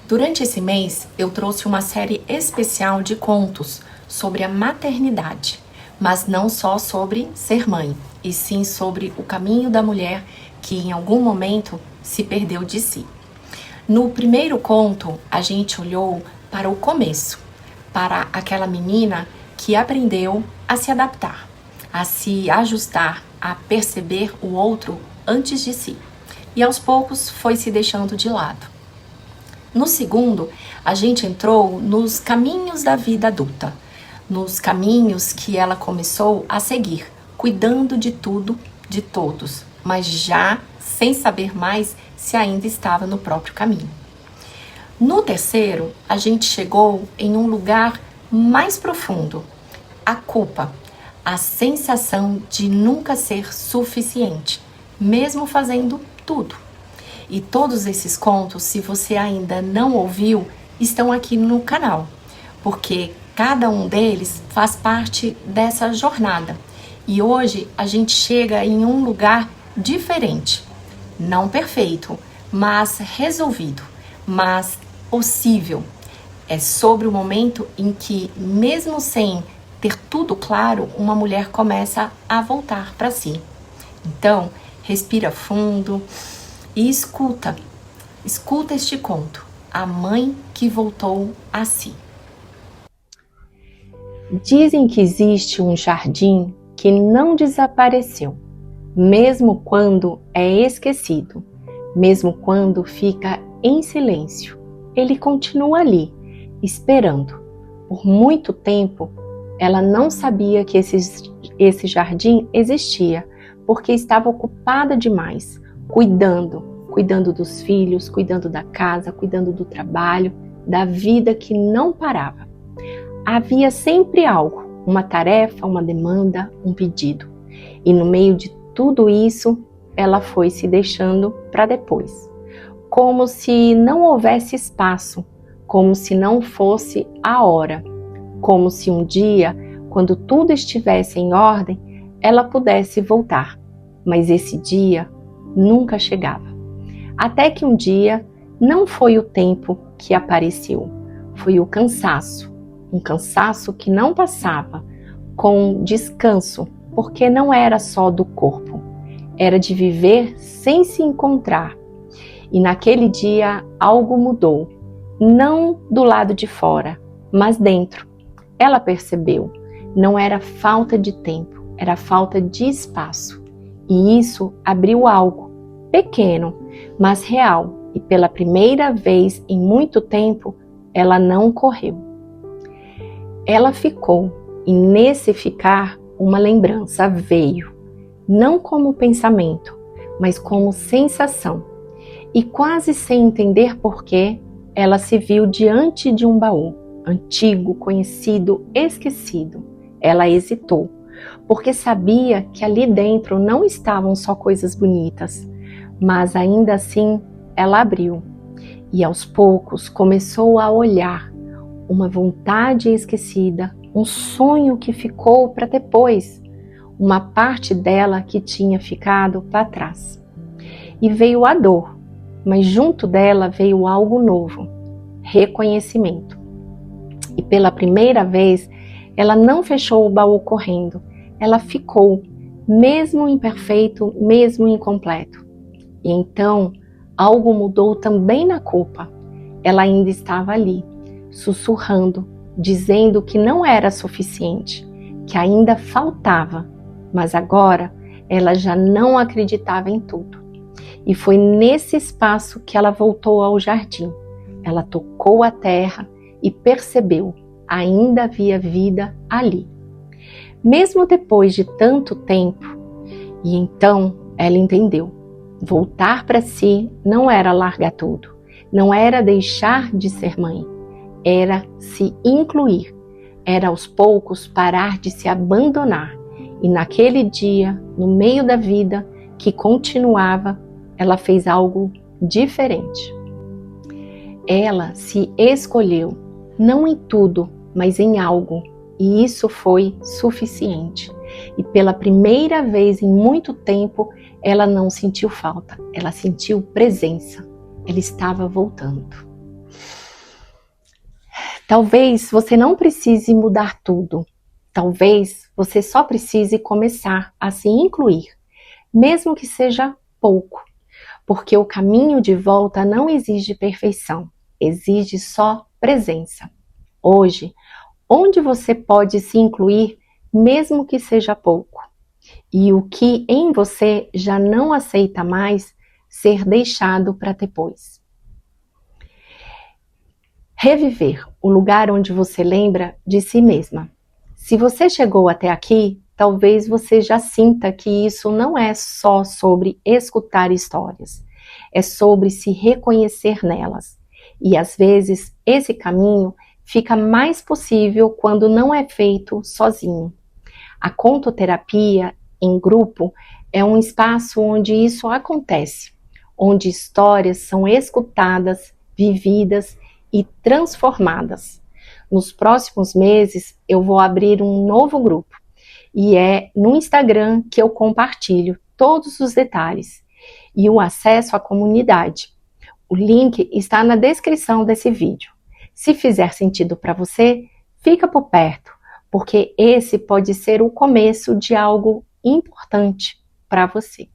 Durante esse mês, eu trouxe uma série especial de contos sobre a maternidade, mas não só sobre ser mãe, e sim sobre o caminho da mulher que em algum momento se perdeu de si. No primeiro conto, a gente olhou para o começo, para aquela menina que aprendeu a se adaptar, a se ajustar, a perceber o outro antes de si, e aos poucos foi se deixando de lado. No segundo, a gente entrou nos caminhos da vida adulta, nos caminhos que ela começou a seguir, cuidando de tudo, de todos, mas já sem saber mais se ainda estava no próprio caminho. No terceiro, a gente chegou em um lugar mais profundo, a culpa, a sensação de nunca ser suficiente, mesmo fazendo tudo. E todos esses contos, se você ainda não ouviu, estão aqui no canal, porque cada um deles faz parte dessa jornada. E hoje a gente chega em um lugar diferente, não perfeito, mas resolvido, mas possível. É sobre o momento em que, mesmo sem ter tudo claro, uma mulher começa a voltar para si. Então, respira fundo e escuta este conto, A Mãe que Voltou a Si. Dizem que existe um jardim que não desapareceu, mesmo quando é esquecido, mesmo quando fica em silêncio. Ele continua ali, esperando. Por muito tempo, ela não sabia que esse jardim existia, porque estava ocupada demais, cuidando dos filhos, cuidando da casa, cuidando do trabalho, da vida que não parava. Havia sempre algo, uma tarefa, uma demanda, um pedido. E no meio de tudo isso, ela foi se deixando para depois. Como se não houvesse espaço, como se não fosse a hora. Como se um dia, quando tudo estivesse em ordem, ela pudesse voltar. Mas esse dia nunca chegava. Até que um dia não foi o tempo que apareceu, foi o cansaço. Um cansaço que não passava com descanso, porque não era só do corpo, era de viver sem se encontrar. E naquele dia algo mudou, não do lado de fora, mas dentro. Ela percebeu, não era falta de tempo, era falta de espaço. E isso abriu algo, pequeno, mas real. E pela primeira vez em muito tempo, ela não correu. Ela ficou, e nesse ficar, uma lembrança veio, não como pensamento, mas como sensação. E quase sem entender porquê, ela se viu diante de um baú, antigo, conhecido, esquecido. Ela hesitou, porque sabia que ali dentro não estavam só coisas bonitas, mas ainda assim ela abriu. E aos poucos começou a olhar, uma vontade esquecida, um sonho que ficou para depois, uma parte dela que tinha ficado para trás. E veio a dor, mas junto dela veio algo novo, reconhecimento. E pela primeira vez, ela não fechou o baú correndo, ela ficou, mesmo imperfeito, mesmo incompleto. E então, algo mudou também na culpa. Ela ainda estava ali, sussurrando, dizendo que não era suficiente, que ainda faltava, mas agora ela já não acreditava em tudo. E foi nesse espaço que ela voltou ao jardim. Ela tocou a terra e percebeu, ainda havia vida ali. Mesmo depois de tanto tempo, e então ela entendeu. Voltar para si não era largar tudo, não era deixar de ser mãe, era se incluir, era aos poucos parar de se abandonar. E naquele dia, no meio da vida que continuava, ela fez algo diferente. Ela se escolheu, não em tudo, mas em algo, e isso foi suficiente. E pela primeira vez em muito tempo, ela não sentiu falta, ela sentiu presença. Ela estava voltando. Talvez você não precise mudar tudo. Talvez você só precise começar a se incluir, mesmo que seja pouco, porque o caminho de volta não exige perfeição, exige só presença. Hoje, onde você pode se incluir, mesmo que seja pouco, e o que em você já não aceita mais ser deixado para depois. Reviver o lugar onde você lembra de si mesma. Se você chegou até aqui, talvez você já sinta que isso não é só sobre escutar histórias, é sobre se reconhecer nelas. E às vezes esse caminho fica mais possível quando não é feito sozinho. A contoterapia em grupo é um espaço onde isso acontece, onde histórias são escutadas, vividas e transformadas. Nos próximos meses eu vou abrir um novo grupo e é no Instagram que eu compartilho todos os detalhes e o acesso à comunidade. O link está na descrição desse vídeo. Se fizer sentido para você, fica por perto, porque esse pode ser o começo de algo importante para você.